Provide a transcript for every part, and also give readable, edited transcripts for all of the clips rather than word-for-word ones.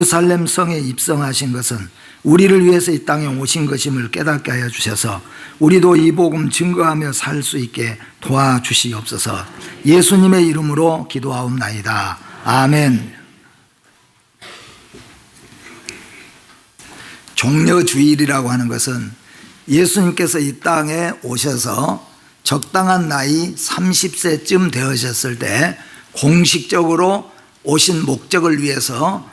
예루살렘 성에 입성하신 것은 우리를 위해서 이 땅에 오신 것임을 깨닫게 하여 주셔서 우리도 이 복음 증거하며 살 수 있게 도와주시옵소서. 예수님의 이름으로 기도하옵나이다. 아멘. 종려주일이라고 하는 것은 예수님께서 이 땅에 오셔서 적당한 나이 30세쯤 되으셨을 때 공식적으로 오신 목적을 위해서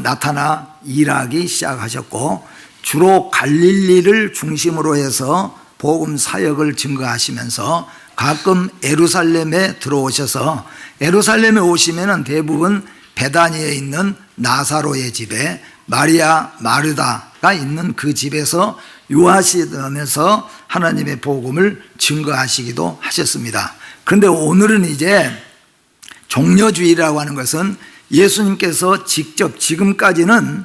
나타나 일하기 시작하셨고, 주로 갈릴리를 중심으로 해서 복음 사역을 증거하시면서 가끔 예루살렘에 들어오셔서, 예루살렘에 오시면은 대부분 베다니에 있는 나사로의 집에 마리아 마르다가 있는 그 집에서 유하시면서 하나님의 복음을 증거하시기도 하셨습니다. 그런데 오늘은 이제 종려주일이라고 하는 것은 예수님께서 직접, 지금까지는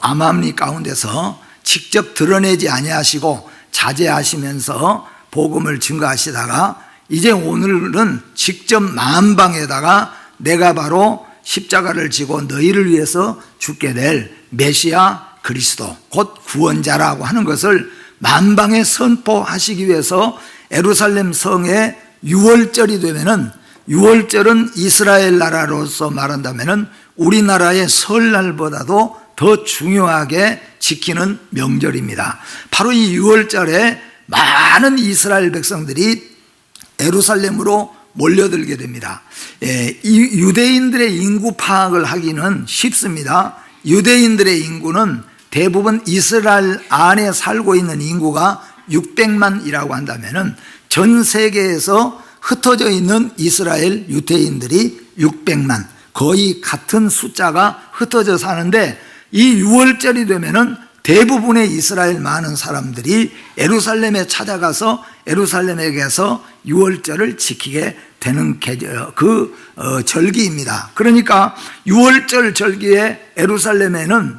암암리 가운데서 직접 드러내지 아니하시고 자제하시면서 복음을 증거하시다가, 이제 오늘은 직접 만방에다가 내가 바로 십자가를 지고 너희를 위해서 죽게 될 메시아 그리스도, 곧 구원자라고 하는 것을 만방에 선포하시기 위해서 예루살렘 성에 6월절이 되면은, 6월절은 이스라엘 나라로서 말한다면은 우리나라의 설날보다도 더 중요하게 지키는 명절입니다. 바로 이 6월절에 많은 이스라엘 백성들이 예루살렘으로 몰려들게 됩니다. 이 유대인들의 인구 파악을 하기는 쉽습니다. 유대인들의 인구는 대부분 이스라엘 안에 살고 있는 인구가 600만이라고 한다면은 전 세계에서 흩어져 있는 이스라엘 유대인들이 600만, 거의 같은 숫자가 흩어져 사는데, 이 6월절이 되면은 대부분의 이스라엘 많은 사람들이 예루살렘에 찾아가서 예루살렘에게서 6월절을 지키게 되는 절기입니다. 그러니까 6월절 절기에 예루살렘에는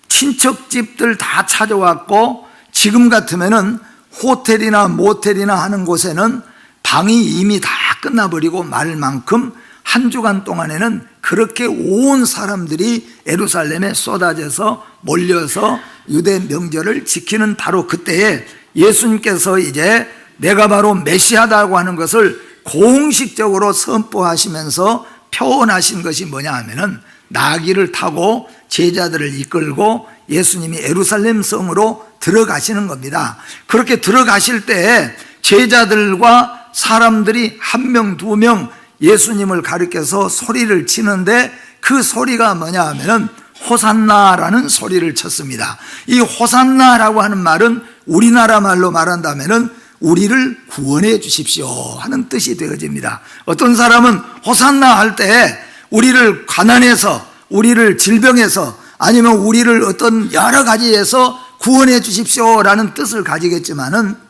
친척집들 다 찾아왔고, 지금 같으면은 호텔이나 모텔이나 하는 곳에는 방이 이미 다 끝나버리고 말 만큼 한 주간 동안에는 그렇게 온 사람들이 예루살렘에 쏟아져서 몰려서 유대 명절을 지키는 바로 그때에 예수님께서 이제 내가 바로 메시아다고 하는 것을 공식적으로 선포하시면서 표현하신 것이 뭐냐 하면은, 나귀를 타고 제자들을 이끌고 예수님이 예루살렘 성으로 들어가시는 겁니다. 그렇게 들어가실 때 제자들과 사람들이 한 명, 두 명 예수님을 가리켜서 소리를 치는데, 그 소리가 뭐냐 하면은 호산나라는 소리를 쳤습니다. 이 호산나라고 하는 말은 우리나라 말로 말한다면은 우리를 구원해 주십시오 하는 뜻이 되어집니다. 어떤 사람은 호산나 할 때 우리를 가난해서, 우리를 질병에서, 아니면 우리를 어떤 여러 가지에서 구원해 주십시오라는 뜻을 가지겠지만은,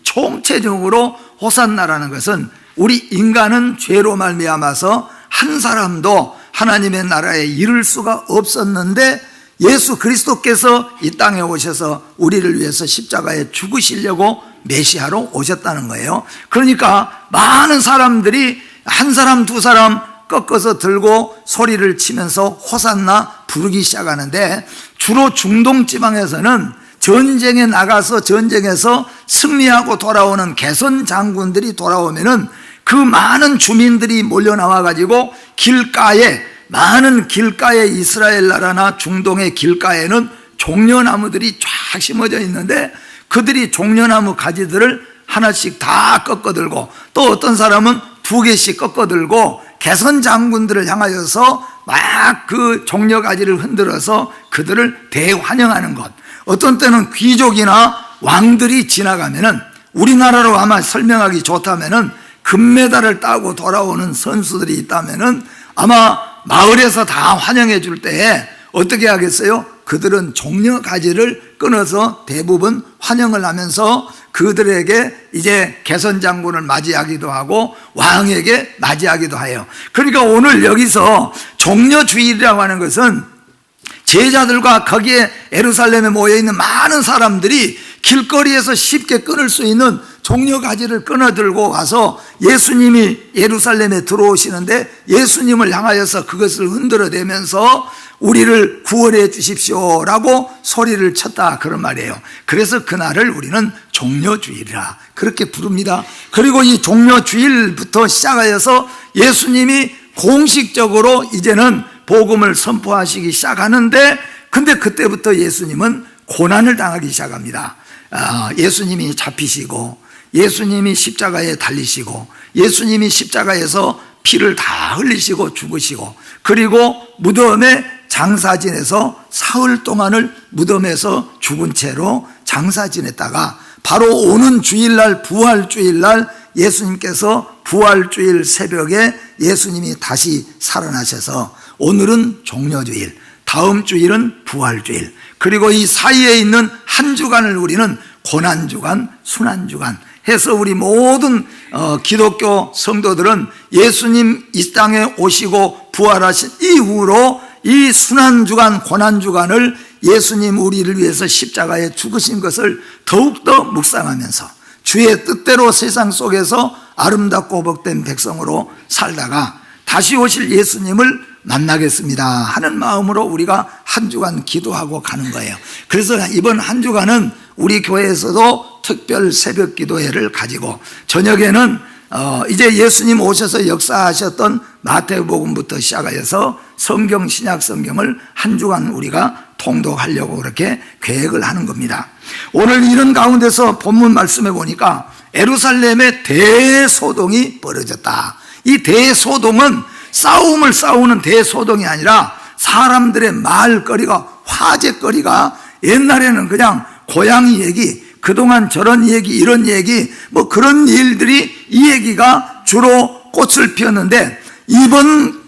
총체적으로 호산나라는 것은 우리 인간은 죄로 말미암아서 한 사람도 하나님의 나라에 이를 수가 없었는데, 예수 그리스도께서 이 땅에 오셔서 우리를 위해서 십자가에 죽으시려고 메시아로 오셨다는 거예요. 그러니까 많은 사람들이 한 사람 두 사람 꺾어서 들고 소리를 치면서 호산나 부르기 시작하는데, 주로 중동 지방에서는 전쟁에 나가서 전쟁에서 승리하고 돌아오는 개선 장군들이 돌아오면은 그 많은 주민들이 몰려 나와 가지고 길가에, 많은 길가에, 이스라엘 나라나 중동의 길가에는 종려나무들이 쫙 심어져 있는데, 그들이 종려나무 가지들을 하나씩 다 꺾어들고, 또 어떤 사람은 2개씩 꺾어들고 개선 장군들을 향하여서 막 그 종려가지를 흔들어서 그들을 대환영하는 것. 어떤 때는 귀족이나 왕들이 지나가면은, 우리나라로 아마 설명하기 좋다면은 금메달을 따고 돌아오는 선수들이 있다면은 아마 마을에서 다 환영해 줄 때에 어떻게 하겠어요? 그들은 종려 가지를 끊어서 대부분 환영을 하면서 그들에게 이제 개선 장군을 맞이하기도 하고 왕에게 맞이하기도 해요. 그러니까 오늘 여기서 종려주일이라고 하는 것은 제자들과 거기에 예루살렘에 모여있는 많은 사람들이 길거리에서 쉽게 끊을 수 있는 종려 가지를 끊어들고 와서 예수님이 예루살렘에 들어오시는데 예수님을 향하여서 그것을 흔들어대면서 우리를 구원해 주십시오라고 소리를 쳤다, 그런 말이에요. 그래서 그날을 우리는 종려주일이라 그렇게 부릅니다. 그리고 이 종려주일부터 시작하여서 예수님이 공식적으로 이제는 복음을 선포하시기 시작하는데, 근데 그때부터 예수님은 고난을 당하기 시작합니다. 예수님이 잡히시고 예수님이 십자가에 달리시고 예수님이 십자가에서 피를 다 흘리시고 죽으시고, 그리고 무덤에 장사 지내서 사흘 동안을 무덤에서 죽은 채로 장사 지냈다가 바로 오는 주일날, 부활주일날 예수님께서 부활주일 새벽에 예수님이 다시 살아나셔서 오늘은 종려주일, 다음 주일은 부활주일, 그리고 이 사이에 있는 한 주간을 우리는 고난주간, 순환주간 해서 우리 모든 기독교 성도들은 예수님 이 땅에 오시고 부활하신 이후로 이 순환주간, 고난주간을 예수님 우리를 위해서 십자가에 죽으신 것을 더욱더 묵상하면서 주의 뜻대로 세상 속에서 아름답고 복된 백성으로 살다가 다시 오실 예수님을 만나겠습니다 하는 마음으로 우리가 한 주간 기도하고 가는 거예요. 그래서 이번 한 주간은 우리 교회에서도 특별 새벽 기도회를 가지고 저녁에는 이제 예수님 오셔서 역사하셨던 마태복음부터 시작하여서 성경, 신약 성경을 한 주간 우리가 통독하려고 그렇게 계획을 하는 겁니다. 오늘 이런 가운데서 본문 말씀에 보니까 예루살렘에 대소동이 벌어졌다. 이 대소동은 싸움을 싸우는 대소동이 아니라 사람들의 말거리가, 화제거리가, 옛날에는 그냥 고양이 얘기, 그동안 저런 얘기, 이런 얘기, 뭐 그런 일들이, 이 얘기가 주로 꽃을 피웠는데, 이번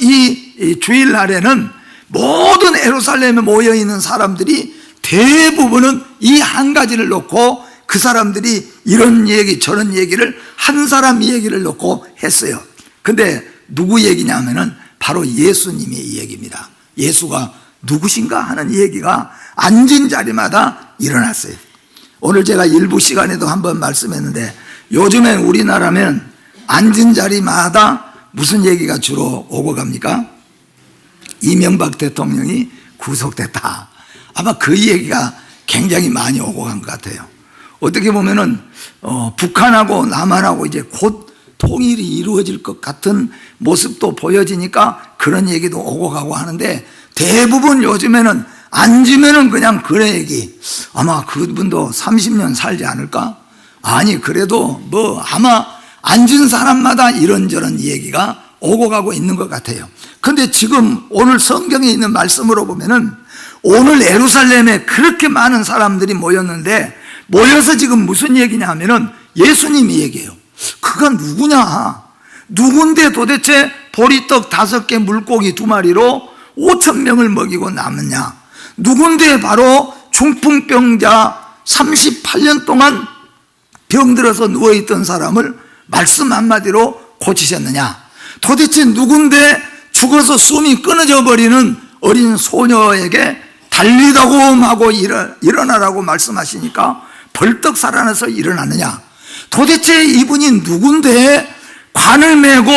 이 주일날에는 모든 예루살렘에 모여있는 사람들이 대부분은 이 한 가지를 놓고 그 사람들이 이런 얘기 저런 얘기를 한 사람 얘기를 놓고 했어요. 근데 누구 얘기냐면은 바로 예수님의 얘기입니다. 예수가 누구신가 하는 얘기가 앉은 자리마다 일어났어요. 오늘 제가 일부 시간에도 한번 말씀했는데, 요즘엔 우리나라면 앉은 자리마다 무슨 얘기가 주로 오고 갑니까? 이명박 대통령이 구속됐다. 아마 그 얘기가 굉장히 많이 오고 간 것 같아요. 어떻게 보면은 북한하고 남한하고 이제 곧 통일이 이루어질 것 같은 모습도 보여지니까 그런 얘기도 오고 가고 하는데, 대부분 요즘에는 앉으면은 그냥 그런 얘기, 아마 그분도 30년 살지 않을까? 아니 그래도 뭐 아마 앉은 사람마다 이런저런 얘기가 오고 가고 있는 것 같아요. 근데 지금 오늘 성경에 있는 말씀으로 보면은 오늘 예루살렘에 그렇게 많은 사람들이 모였는데, 모여서 지금 무슨 얘기냐 하면은 예수님이 얘기해요. 그가 누구냐? 누군데 도대체 보리떡 5개 물고기 2마리로 5,000명을 먹이고 남았냐? 누군데 바로 중풍병자 38년 동안 병들어서 누워있던 사람을 말씀 한마디로 고치셨느냐? 도대체 누군데 죽어서 숨이 끊어져 버리는 어린 소녀에게 달리다곰 하고 일어나라고 말씀하시니까 벌떡 살아나서 일어나느냐? 도대체 이분이 누군데 관을 메고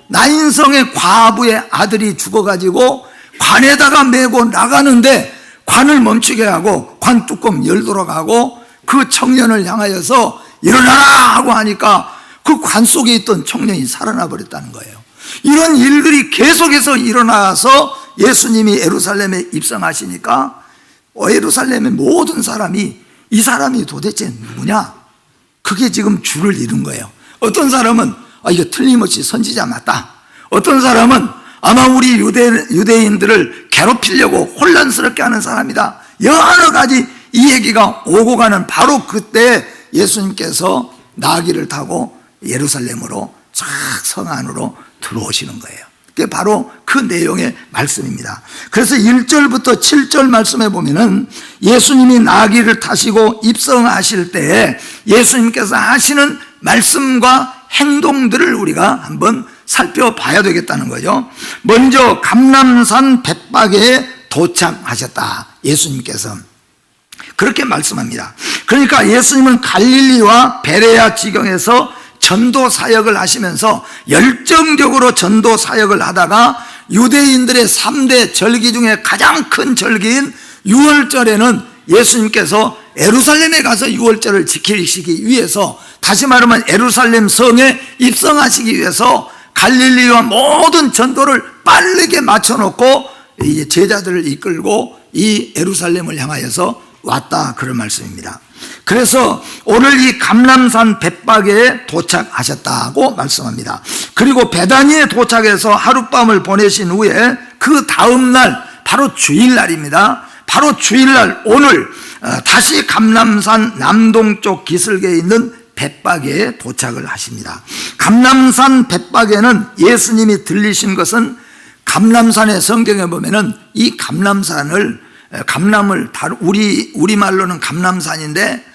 나인성의 과부의 아들이 죽어가지고 관에다가 메고 나가는데 관을 멈추게 하고 관 뚜껑 열도록 하고 그 청년을 향하여서 일어나라 하고 하니까 그 관 속에 있던 청년이 살아나 버렸다는 거예요. 이런 일들이 계속해서 일어나서 예수님이 예루살렘에 입성하시니까 예루살렘의 모든 사람이 이 사람이 도대체 누구냐? 그게 지금 줄을 이룬 거예요. 어떤 사람은 이거 틀림없이 선지자 맞다. 어떤 사람은 아마 우리 유대인들을 괴롭히려고 혼란스럽게 하는 사람이다. 여러 가지 이 얘기가 오고 가는 바로 그때 예수님께서 나귀를 타고 예루살렘으로 쫙 성 안으로 들어오시는 거예요. 그게 바로 그 내용의 말씀입니다. 그래서 1절부터 7절 말씀에 보면은 예수님이 나귀를 타시고 입성하실 때 예수님께서 하시는 말씀과 행동들을 우리가 한번 살펴봐야 되겠다는 거죠. 먼저 감람산 벳박에 도착하셨다. 예수님께서 그렇게 말씀합니다. 그러니까 예수님은 갈릴리와 베레아 지경에서 전도 사역을 하시면서 열정적으로 전도 사역을 하다가 유대인들의 3대 절기 중에 가장 큰 절기인 유월절에는 예수님께서 예루살렘에 가서 유월절을 지키시기 위해서, 다시 말하면 예루살렘 성에 입성하시기 위해서 갈릴리와 모든 전도를 빠르게 맞춰놓고 이제 제자들을 이끌고 이 예루살렘을 향하여서 왔다, 그런 말씀입니다. 그래서 오늘 이 감람산 벳박에 도착하셨다고 말씀합니다. 그리고 베다니에 도착해서 하룻밤을 보내신 후에 그 다음날 바로 주일날입니다. 바로 주일날 오늘 다시 감람산 남동쪽 기슭에 있는 벳박에 도착을 하십니다. 감람산 벳박에는 예수님이 들리신 것은 감람산의 성경에 보면은 이 감람산을 우리말로는 감람산인데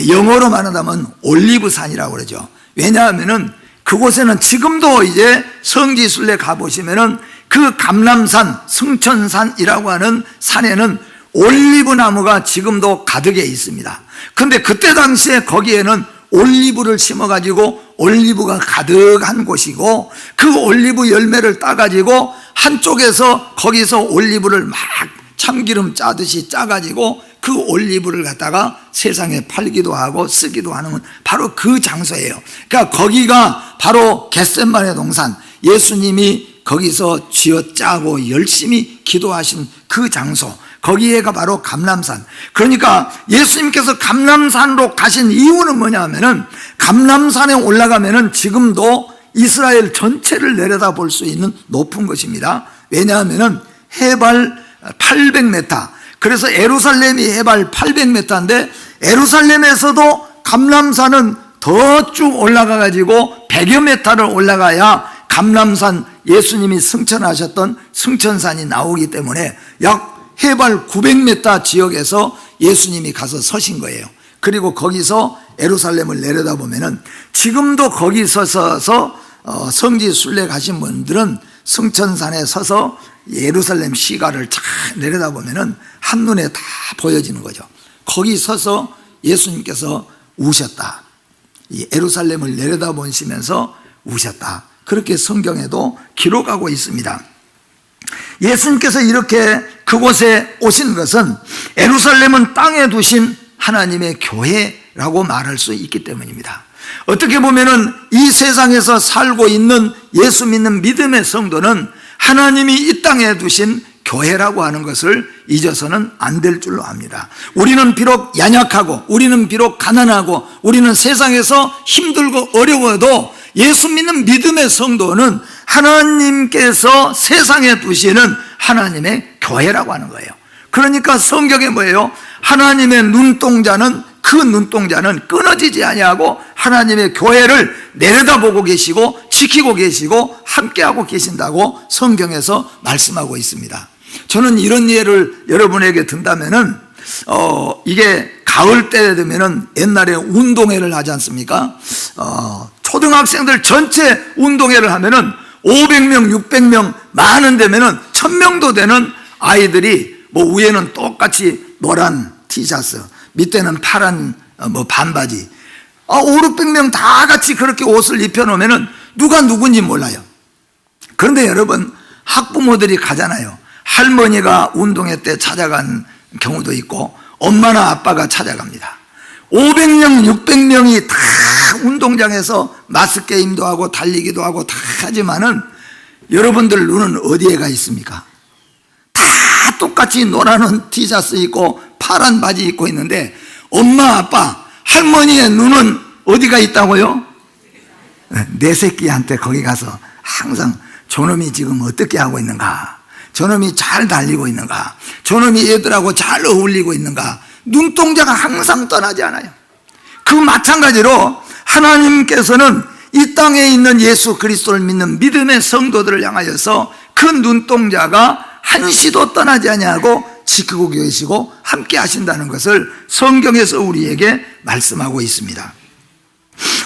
영어로 말하자면 올리브산이라고 그러죠. 왜냐하면은 그곳에는 지금도 이제 성지순례 가보시면은 그 감람산, 승천산이라고 하는 산에는 올리브 나무가 지금도 가득해 있습니다. 근데 그때 당시에 거기에는 올리브를 심어가지고 올리브가 가득한 곳이고, 그 올리브 열매를 따가지고 한쪽에서 거기서 올리브를 막 참기름 짜듯이 짜가지고 그 올리브를 갖다가 세상에 팔기도 하고 쓰기도 하는 바로 그 장소예요. 그러니까 거기가 바로 겟세마네 동산, 예수님이 거기서 쥐어짜고 열심히 기도하신 그 장소, 거기에가 바로 감람산. 그러니까 예수님께서 감람산으로 가신 이유는 뭐냐 하면은, 감람산에 올라가면은 지금도 이스라엘 전체를 내려다 볼 수 있는 높은 것입니다. 왜냐하면은 해발 800m, 그래서 예루살렘이 해발 800m인데 예루살렘에서도 감람산은 더 쭉 올라가 가지고 100여 미터를 올라가야 감람산, 예수님이 승천하셨던 승천산이 나오기 때문에 약 해발 900m 지역에서 예수님이 가서 서신 거예요. 그리고 거기서 예루살렘을 내려다보면은 지금도 거기 서서 성지 순례 가신 분들은 승천산에 서서 예루살렘 시가를 쫙 내려다보면은 한눈에 다 보여지는 거죠. 거기 서서 예수님께서 우셨다, 이 예루살렘을 내려다보시면서 우셨다, 그렇게 성경에도 기록하고 있습니다. 예수님께서 이렇게 그곳에 오신 것은 예루살렘은 땅에 두신 하나님의 교회라고 말할 수 있기 때문입니다. 어떻게 보면은 이 세상에서 살고 있는 예수 믿는 믿음의 성도는 하나님이 이 땅에 두신 교회라고 하는 것을 잊어서는 안 될 줄로 압니다. 우리는 비록 연약하고, 우리는 비록 가난하고, 우리는 세상에서 힘들고 어려워도 예수 믿는 믿음의 성도는 하나님께서 세상에 두시는 하나님의 교회라고 하는 거예요. 그러니까 성경에 뭐예요? 하나님의 눈동자는, 그 눈동자는 끊어지지 아니하고 하나님의 교회를 내려다보고 계시고 지키고 계시고 함께하고 계신다고 성경에서 말씀하고 있습니다. 저는 이런 예를 여러분에게 든다면은 이게 가을 때 되면은 옛날에 운동회를 하지 않습니까? 초등학생들 전체 운동회를 하면은 500명, 600명 많은 데면은 1000명도 되는 아이들이 뭐 위에는 똑같이 노란 티셔츠, 밑에는 파란 반바지, 5, 600명 다 같이 그렇게 옷을 입혀놓으면은 누가 누군지 몰라요. 그런데 여러분, 학부모들이 가잖아요. 할머니가 운동회 때 찾아간 경우도 있고 엄마나 아빠가 찾아갑니다. 500명, 600명이 다 운동장에서 마스게임도 하고 달리기도 하고 다 하지만은 여러분들 눈은 어디에 가 있습니까? 다 똑같이 노란 티셔츠 입고 파란 바지 입고 있는데 엄마, 아빠, 할머니의 눈은 어디가 있다고요? 내 새끼한테 거기 가서 항상 저놈이 지금 어떻게 하고 있는가, 저놈이 잘 달리고 있는가, 저놈이 얘들하고 잘 어울리고 있는가, 눈동자가 항상 떠나지 않아요. 그 마찬가지로 하나님께서는 이 땅에 있는 예수 그리스도를 믿는 믿음의 성도들을 향하여서 그 눈동자가 한시도 떠나지 아니하고 지키고 계시고 함께 하신다는 것을 성경에서 우리에게 말씀하고 있습니다.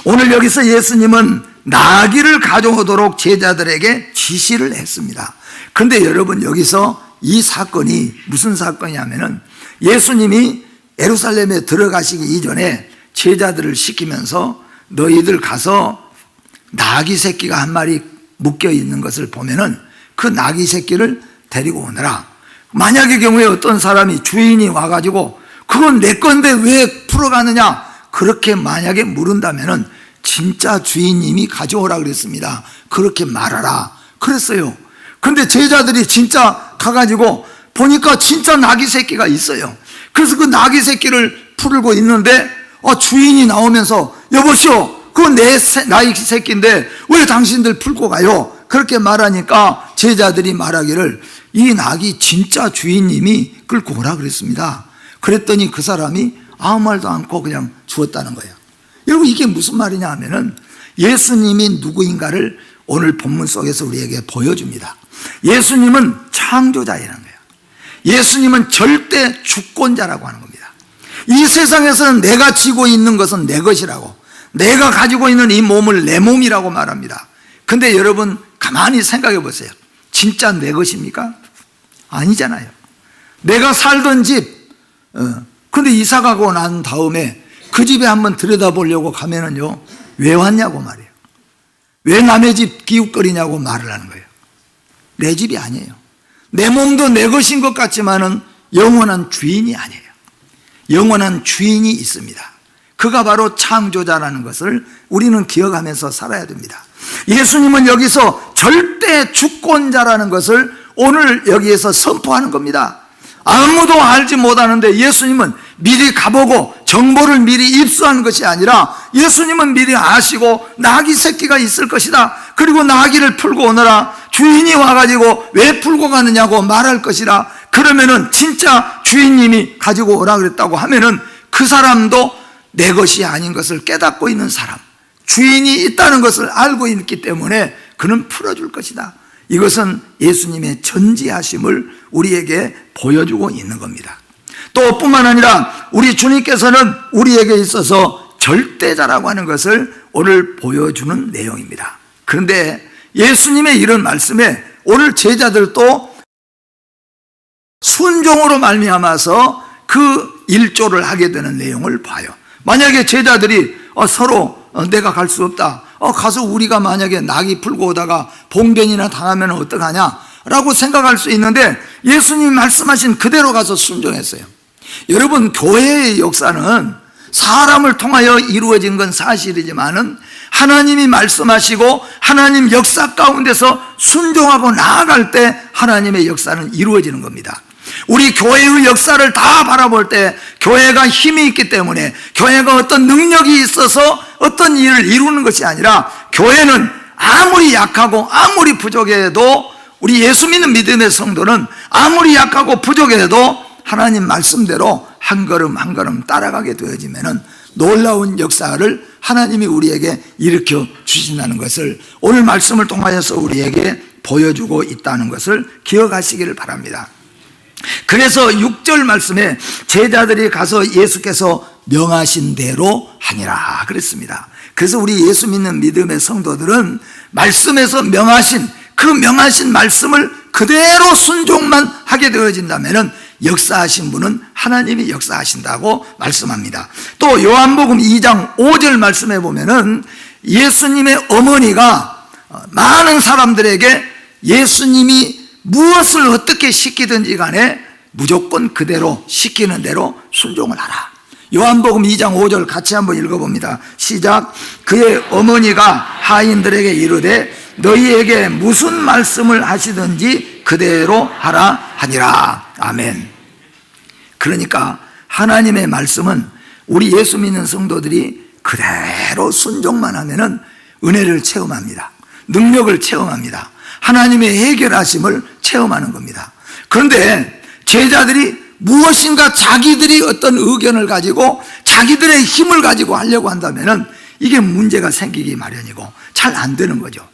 오늘 여기서 예수님은 나귀를 가져오도록 제자들에게 지시를 했습니다. 그런데 여러분, 여기서 이 사건이 무슨 사건이냐면은 예수님이 예루살렘에 들어가시기 이전에 제자들을 시키면서 너희들 가서 나귀 새끼가 한 마리 묶여 있는 것을 보면은 그 나귀 새끼를 데리고 오너라. 만약의 경우에 어떤 사람이 주인이 와가지고 그건 내 건데 왜 풀어가느냐, 그렇게 만약에 물은다면은 진짜 주인님이 가져오라 그랬습니다. 그렇게 말하라 그랬어요. 근데 제자들이 진짜 가가지고 보니까 진짜 나귀 새끼가 있어요. 그래서 그 나귀 새끼를 풀고 있는데 주인이 나오면서 여보시오, 그건 내 나귀 새끼인데 왜 당신들 풀고 가요? 그렇게 말하니까 제자들이 말하기를 이 낙이 진짜 주인님이 끌고 오라 그랬습니다. 그랬더니 그 사람이 아무 말도 않고 그냥 주었다는 거예요. 여러분, 이게 무슨 말이냐 하면은 예수님이 누구인가를 오늘 본문 속에서 우리에게 보여줍니다. 예수님은 창조자이라는 거예요. 예수님은 절대 주권자라고 하는 겁니다. 이 세상에서는 내가 쥐고 있는 것은 내 것이라고, 내가 가지고 있는 이 몸을 내 몸이라고 말합니다. 근데 여러분 가만히 생각해 보세요. 진짜 내 것입니까? 아니잖아요. 내가 살던 집, 근데 이사 가고 난 다음에 그 집에 한번 들여다보려고 가면은요, 왜 왔냐고 말이에요. 왜 남의 집 기웃거리냐고 말을 하는 거예요. 내 집이 아니에요. 내 몸도 내 것인 것 같지만은 영원한 주인이 아니에요. 영원한 주인이 있습니다. 그가 바로 창조자라는 것을 우리는 기억하면서 살아야 됩니다. 예수님은 여기서 절대 주권자라는 것을 오늘 여기에서 선포하는 겁니다. 아무도 알지 못하는데 예수님은 미리 가보고 정보를 미리 입수한 것이 아니라 예수님은 미리 아시고 나귀 새끼가 있을 것이다, 그리고 나귀를 풀고 오너라, 주인이 와가지고 왜 풀고 가느냐고 말할 것이라, 그러면은 진짜 주인님이 가지고 오라 그랬다고 하면은 그 사람도 내 것이 아닌 것을 깨닫고 있는 사람, 주인이 있다는 것을 알고 있기 때문에 그는 풀어줄 것이다. 이것은 예수님의 전지하심을 우리에게 보여주고 있는 겁니다. 또 뿐만 아니라 우리 주님께서는 우리에게 있어서 절대자라고 하는 것을 오늘 보여주는 내용입니다. 그런데 예수님의 이런 말씀에 오늘 제자들도 순종으로 말미암아서 그 일조를 하게 되는 내용을 봐요. 만약에 제자들이 서로 내가 갈 수 없다, 가서 우리가 만약에 낙이 풀고 오다가 봉변이나 당하면 어떡하냐 라고 생각할 수 있는데 예수님이 말씀하신 그대로 가서 순종했어요. 여러분, 교회의 역사는 사람을 통하여 이루어진 건 사실이지만은 하나님이 말씀하시고 하나님 역사 가운데서 순종하고 나아갈 때 하나님의 역사는 이루어지는 겁니다. 우리 교회의 역사를 다 바라볼 때 교회가 힘이 있기 때문에, 교회가 어떤 능력이 있어서 어떤 일을 이루는 것이 아니라, 교회는 아무리 약하고 아무리 부족해도, 우리 예수 믿는 믿음의 성도는 아무리 약하고 부족해도 하나님 말씀대로 한 걸음 한 걸음 따라가게 되어지면은 놀라운 역사를 하나님이 우리에게 일으켜 주신다는 것을 오늘 말씀을 통하여서 우리에게 보여주고 있다는 것을 기억하시기를 바랍니다. 그래서 6절 말씀에 제자들이 가서 예수께서 명하신 대로 하니라 그랬습니다. 그래서 우리 예수 믿는 믿음의 성도들은 말씀에서 명하신 그 명하신 말씀을 그대로 순종만 하게 되어진다면 역사하신 분은 하나님이 역사하신다고 말씀합니다. 또 요한복음 2장 5절 말씀에 보면은 예수님의 어머니가 많은 사람들에게 예수님이 무엇을 어떻게 시키든지 간에 무조건 그대로 시키는 대로 순종을 하라. 요한복음 2장 5절 같이 한번 읽어봅니다. 시작. 그의 어머니가 하인들에게 이르되 너희에게 무슨 말씀을 하시든지 그대로 하라 하니라. 아멘. 그러니까 하나님의 말씀은 우리 예수 믿는 성도들이 그대로 순종만 하면은 은혜를 체험합니다. 능력을 체험합니다. 하나님의 해결하심을 체험하는 겁니다. 그런데 제자들이 무엇인가 자기들이 어떤 의견을 가지고 자기들의 힘을 가지고 하려고 한다면은 이게 문제가 생기기 마련이고 잘 안 되는 거죠.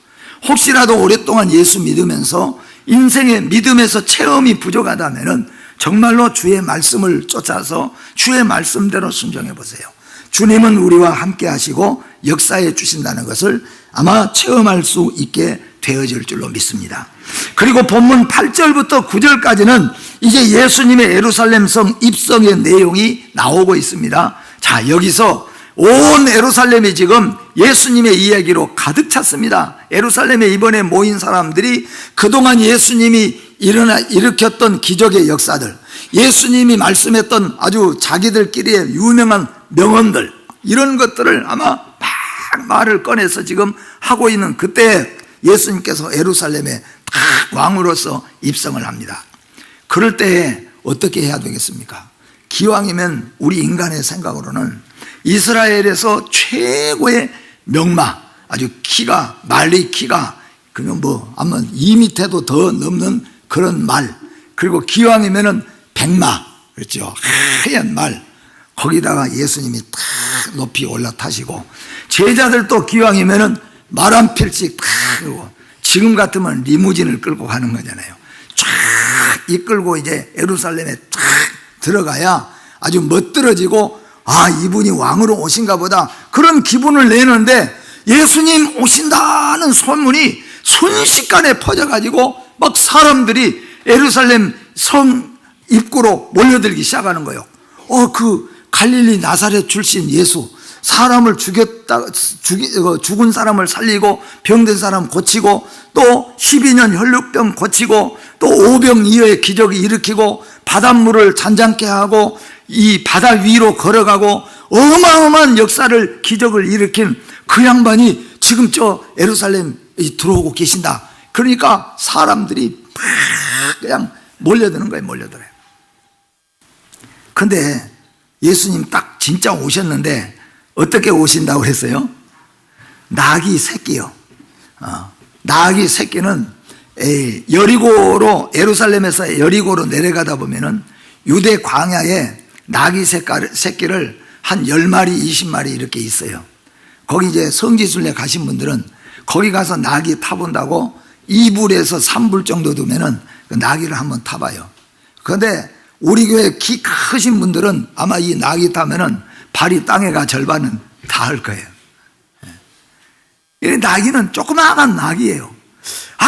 혹시라도 오랫동안 예수 믿으면서 인생의 믿음에서 체험이 부족하다면은 정말로 주의 말씀을 쫓아서 주의 말씀대로 순종해 보세요. 주님은 우리와 함께 하시고 역사해 주신다는 것을 아마 체험할 수 있게 되어질 줄로 믿습니다. 그리고 본문 8절부터 9절까지는 이제 예수님의 예루살렘 성 입성의 내용이 나오고 있습니다. 자, 여기서 온 예루살렘이 지금 예수님의 이야기로 가득 찼습니다. 예루살렘에 이번에 모인 사람들이 그동안 예수님이 일으켰던 기적의 역사들, 예수님이 말씀했던 아주 자기들끼리의 유명한 명언들, 이런 것들을 아마 막 말을 꺼내서 지금 하고 있는 그때 예수님께서 예루살렘에 딱 왕으로서 입성을 합니다. 그럴 때에 어떻게 해야 되겠습니까? 기왕이면 우리 인간의 생각으로는 이스라엘에서 최고의 명마, 아주 키가, 말리 키가 그냥 아마 2m도 더 넘는 그런 말, 그리고 기왕이면은 백마, 그렇죠, 하얀 말, 거기다가 예수님이 딱 높이 올라타시고 제자들도 기왕이면은 말 한 필씩 탁 하고, 지금 같으면 리무진을 끌고 가는 거잖아요. 쫙 이끌고 이제 예루살렘에 쫙 들어가야 아주 멋들어지고, 아, 이분이 왕으로 오신가 보다, 그런 기분을 내는데 예수님 오신다는 소문이 순식간에 퍼져가지고 막 사람들이 예루살렘 성 입구로 몰려들기 시작하는 거예요. 그 갈릴리 나사렛 출신 예수, 사람을 죽은 사람을 살리고 병든 사람 고치고 또 12년 혈루병 고치고 또 오병이어의 기적이 일으키고 바닷물을 잔잔케 하고 이 바다 위로 걸어가고 어마어마한 역사를, 기적을 일으킨 그 양반이 지금 저 예루살렘에 들어오고 계신다. 그러니까 사람들이 막 그냥 몰려드는 거예요. 몰려들어요. 근데 예수님 딱 진짜 오셨는데 어떻게 오신다고 그랬어요? 나귀 새끼요. 나귀 새끼는 여리고로, 예루살렘에서 여리고로 내려가다 보면은 유대 광야에 나귀 새끼를 한 10마리, 20마리 이렇게 있어요. 거기 이제 성지순례 가신 분들은 거기 가서 나귀 타본다고 2불에서 3불 정도 두면은 그 나귀를 한번 타봐요. 그런데 우리 교회 키 크신 분들은 아마 이 나귀 타면은 발이 땅에 가 절반은 닿을 거예요. 이 나귀는 조그마한 나귀예요.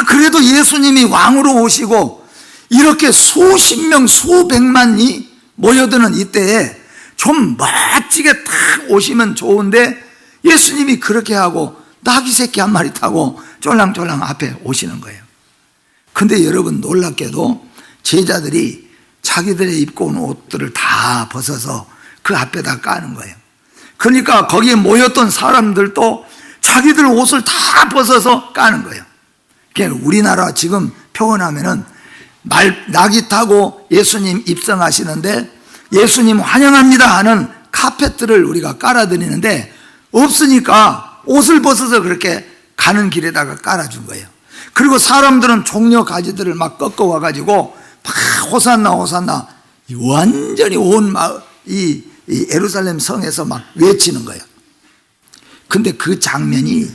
그래도 예수님이 왕으로 오시고 이렇게 수십 명, 수백만이 모여드는 이때에 좀 멋지게 딱 오시면 좋은데 예수님이 그렇게 하고 나귀 새끼 한 마리 타고 쫄랑쫄랑 앞에 오시는 거예요. 근데 여러분, 놀랍게도 제자들이 자기들의 입고 온 옷들을 다 벗어서 그 앞에다 까는 거예요. 그러니까 거기에 모였던 사람들도 자기들 옷을 다 벗어서 까는 거예요. 그러니까 우리나라 지금 표현하면은 나귀 타고 예수님 입성하시는데 예수님 환영합니다 하는 카펫들을 우리가 깔아드리는데 없으니까 옷을 벗어서 그렇게 가는 길에다가 깔아준 거예요. 그리고 사람들은 종려 가지들을 막 꺾어 와가지고 막 호산나 호산나 완전히 온 이 예루살렘 성에서 막 외치는 거예요. 근데 그 장면이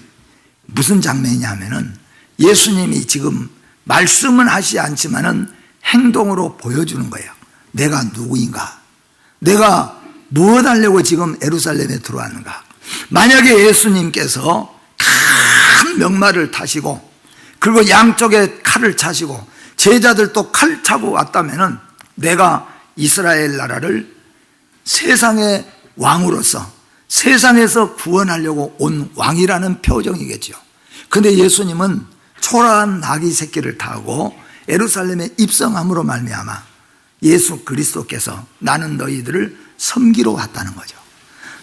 무슨 장면이냐 하면은 예수님이 지금 말씀은 하시지 않지만은 행동으로 보여주는 거예요. 내가 누구인가? 내가 무엇 하려고 지금 예루살렘에 들어왔는가? 만약에 예수님께서 큰 명마를 타시고 그리고 양쪽에 칼을 차시고 제자들도 칼 차고 왔다면은 내가 이스라엘 나라를 세상의 왕으로서 세상에서 구원하려고 온 왕이라는 표정이겠죠. 근데 예수님은 초라한 나귀 새끼를 타고 예루살렘에 입성함으로 말미암아 예수 그리스도께서 나는 너희들을 섬기러 왔다는 거죠.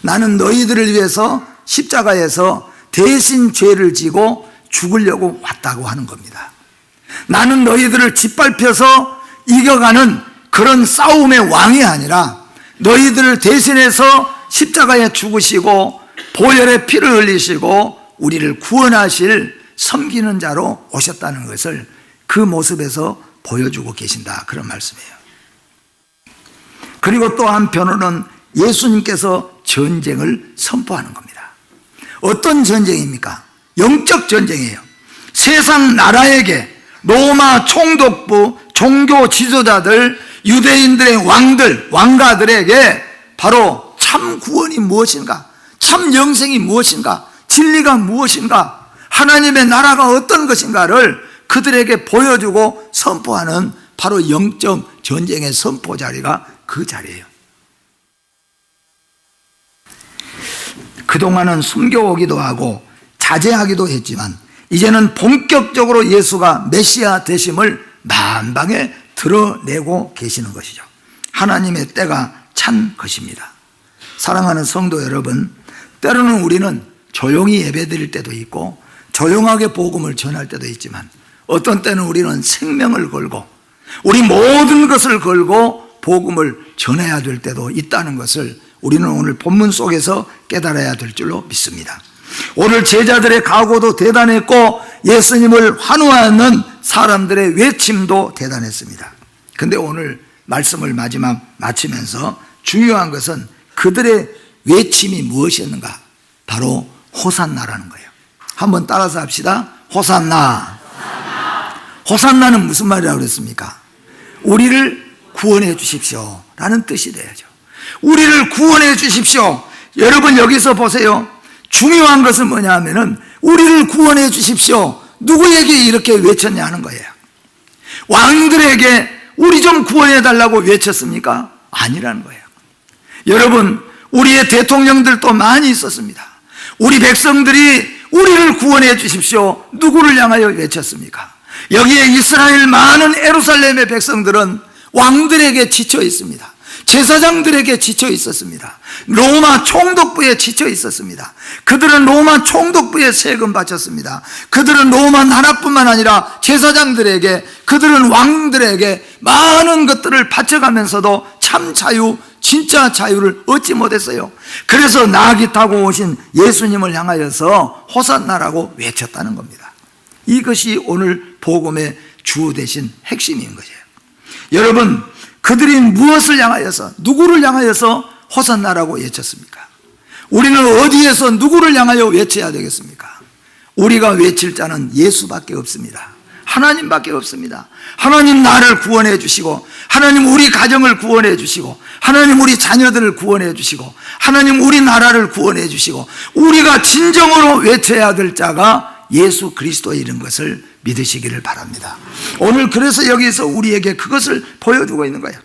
나는 너희들을 위해서 십자가에서 대신 죄를 지고 죽으려고 왔다고 하는 겁니다. 나는 너희들을 짓밟혀서 이겨가는 그런 싸움의 왕이 아니라 너희들을 대신해서 십자가에 죽으시고 보혈의 피를 흘리시고 우리를 구원하실 섬기는 자로 오셨다는 것을 그 모습에서 보여주고 계신다, 그런 말씀이에요. 그리고 또 한편으로는 예수님께서 전쟁을 선포하는 겁니다. 어떤 전쟁입니까? 영적 전쟁이에요. 세상 나라에게 로마 총독부, 종교 지도자들, 유대인들의 왕들, 왕가들에게 바로 참 구원이 무엇인가, 참 참 영생이 무엇인가, 진리가 무엇인가, 하나님의 나라가 어떤 것인가를 그들에게 보여주고 선포하는 바로 영적 전쟁의 선포 자리가 그 자리예요. 그동안은 숨겨오기도 하고 자제하기도 했지만 이제는 본격적으로 예수가 메시아 되심을 만방에 드러내고 계시는 것이죠. 하나님의 때가 찬 것입니다. 사랑하는 성도 여러분, 때로는 우리는 조용히 예배드릴 때도 있고 조용하게 복음을 전할 때도 있지만 어떤 때는 우리는 생명을 걸고 우리 모든 것을 걸고 복음을 전해야 될 때도 있다는 것을 우리는 오늘 본문 속에서 깨달아야 될 줄로 믿습니다. 오늘 제자들의 각오도 대단했고 예수님을 환호하는 사람들의 외침도 대단했습니다. 그런데 오늘 말씀을 마치면서 중요한 것은 그들의 외침이 무엇이었는가? 바로 호산나라는 거예요. 한번 따라서 합시다. 호산나. 호산나는 무슨 말이라고 그랬습니까? 우리를 구원해 주십시오 라는 뜻이 돼야죠. 우리를 구원해 주십시오. 여러분 여기서 보세요. 중요한 것은 뭐냐 하면은 우리를 구원해 주십시오. 누구에게 이렇게 외쳤냐 하는 거예요. 왕들에게 우리 좀 구원해 달라고 외쳤습니까? 아니라는 거예요. 여러분, 우리의 대통령들도 많이 있었습니다. 우리 백성들이 우리를 구원해 주십시오. 누구를 향하여 외쳤습니까? 여기에 이스라엘 많은 예루살렘의 백성들은 왕들에게 지쳐 있습니다. 제사장들에게 지쳐 있었습니다. 로마 총독부에 지쳐 있었습니다. 그들은 로마 총독부에 세금 바쳤습니다. 그들은 로마 나라뿐만 아니라 제사장들에게, 그들은 왕들에게 많은 것들을 바쳐가면서도 참 자유, 진짜 자유를 얻지 못했어요. 그래서 나귀 타고 오신 예수님을 향하여서 호산나라고 외쳤다는 겁니다. 이것이 오늘 복음의 주 되신 핵심인 거죠. 여러분, 그들이 무엇을 향하여서, 누구를 향하여서 호산나라고 외쳤습니까? 우리는 어디에서 누구를 향하여 외쳐야 되겠습니까? 우리가 외칠 자는 예수밖에 없습니다. 하나님밖에 없습니다. 하나님 나를 구원해 주시고, 하나님 우리 가정을 구원해 주시고, 하나님 우리 자녀들을 구원해 주시고, 하나님 우리 나라를 구원해 주시고, 우리가 진정으로 외쳐야 될 자가 예수 그리스도인 것을 믿으시기를 바랍니다. 오늘 그래서 여기서 우리에게 그것을 보여주고 있는 거예요.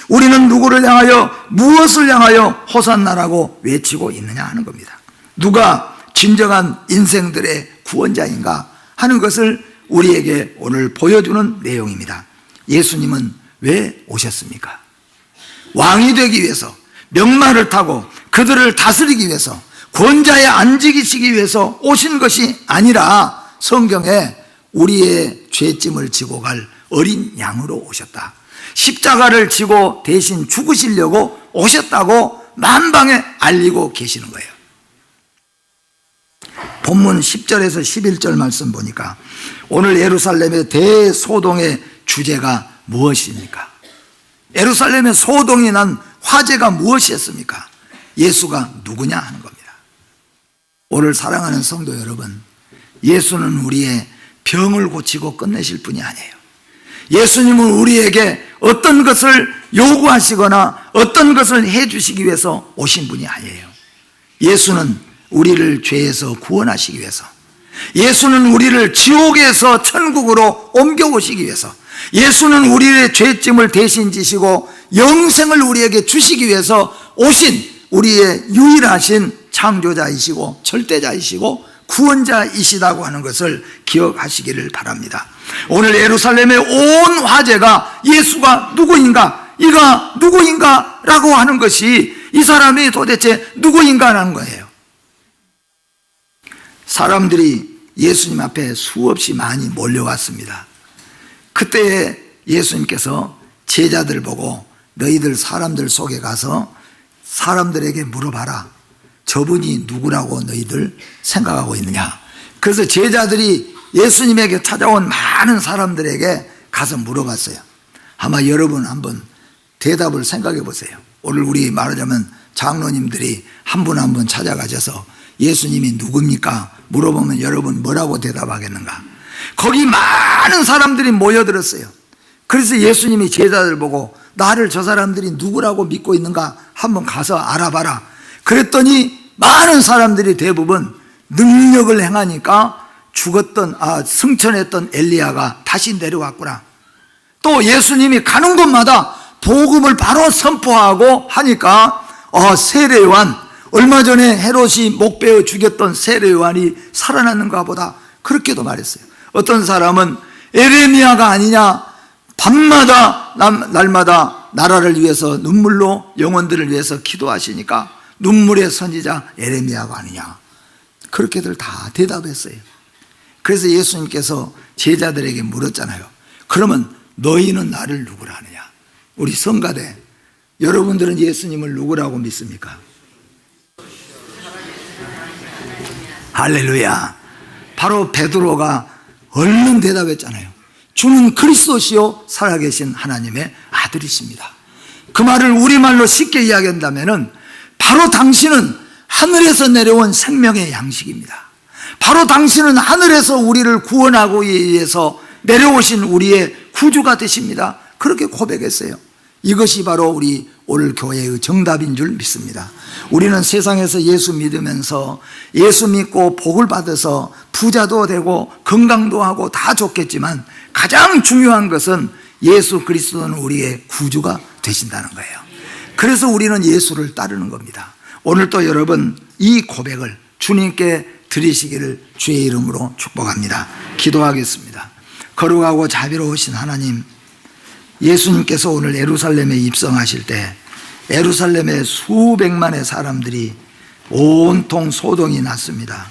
우리는 누구를 향하여, 무엇을 향하여 호산나라고 외치고 있느냐 하는 겁니다. 누가 진정한 인생들의 구원자인가 하는 것을 우리에게 오늘 보여주는 내용입니다. 예수님은 왜 오셨습니까? 왕이 되기 위해서, 명마를 타고 그들을 다스리기 위해서, 권자에 앉으시기 위해서 오신 것이 아니라 성경에 우리의 죄짐을 지고 갈 어린 양으로 오셨다. 십자가를 지고 대신 죽으시려고 오셨다고 만방에 알리고 계시는 거예요. 본문 10절에서 11절 말씀 보니까 오늘 예루살렘의 대소동의 주제가 무엇입니까? 예루살렘의 소동이 난 화제가 무엇이었습니까? 예수가 누구냐 하는 겁니다. 오늘 사랑하는 성도 여러분, 예수는 우리의 병을 고치고 끝내실 분이 아니에요. 예수님은 우리에게 어떤 것을 요구하시거나 어떤 것을 해주시기 위해서 오신 분이 아니에요. 예수는 우리를 죄에서 구원하시기 위해서, 예수는 우리를 지옥에서 천국으로 옮겨오시기 위해서, 예수는 우리의 죄짐을 대신 지시고 영생을 우리에게 주시기 위해서 오신 우리의 유일하신 창조자이시고 절대자이시고 구원자이시다고 하는 것을 기억하시기를 바랍니다. 오늘 예루살렘의 온 화제가 예수가 누구인가, 이가 누구인가 라고 하는 것이 이 사람이 도대체 누구인가라는 거예요. 사람들이 예수님 앞에 수없이 많이 몰려왔습니다. 그때 예수님께서 제자들 보고 너희들 사람들 속에 가서 사람들에게 물어봐라. 저분이 누구라고 너희들 생각하고 있느냐. 그래서 제자들이 예수님에게 찾아온 많은 사람들에게 가서 물어봤어요. 아마 여러분 한번 대답을 생각해 보세요. 오늘 우리 말하자면 장로님들이 한 분 한 분 찾아가셔서 예수님이 누굽니까? 물어보면 여러분 뭐라고 대답하겠는가? 거기 많은 사람들이 모여들었어요. 그래서 예수님이 제자들 보고 나를 저 사람들이 누구라고 믿고 있는가 한번 가서 알아봐라. 그랬더니 많은 사람들이 대부분 능력을 행하니까 승천했던 엘리야가 다시 내려왔구나. 또 예수님이 가는 곳마다 복음을 바로 선포하고 하니까 세례요한, 얼마 전에 헤롯이 목베어 죽였던 세례요한이 살아났는가 보다, 그렇게도 말했어요. 어떤 사람은 에레미야가 아니냐, 밤마다 날마다 나라를 위해서 눈물로 영혼들을 위해서 기도하시니까 눈물의 선지자 에레미야가 아니냐, 그렇게들 다 대답했어요. 그래서 예수님께서 제자들에게 물었잖아요. 그러면 너희는 나를 누구라 하느냐? 우리 성가대 여러분들은 예수님을 누구라고 믿습니까? 할렐루야. 바로 베드로가 얼른 대답했잖아요. 주는 그리스도시요 살아계신 하나님의 아들이십니다. 그 말을 우리말로 쉽게 이야기한다면 바로 당신은 하늘에서 내려온 생명의 양식입니다. 바로 당신은 하늘에서 우리를 구원하기 위해서 내려오신 우리의 구주가 되십니다. 그렇게 고백했어요. 이것이 바로 우리 오늘 교회의 정답인 줄 믿습니다. 우리는 세상에서 예수 믿으면서 예수 믿고 복을 받아서 부자도 되고 건강도 하고 다 좋겠지만 가장 중요한 것은 예수 그리스도는 우리의 구주가 되신다는 거예요. 그래서 우리는 예수를 따르는 겁니다. 오늘 또 여러분 이 고백을 주님께 드리시기를 주의 이름으로 축복합니다. 기도하겠습니다. 거룩하고 자비로우신 하나님, 예수님께서 오늘 예루살렘에 입성하실 때 예루살렘에 수백만의 사람들이 온통 소동이 났습니다.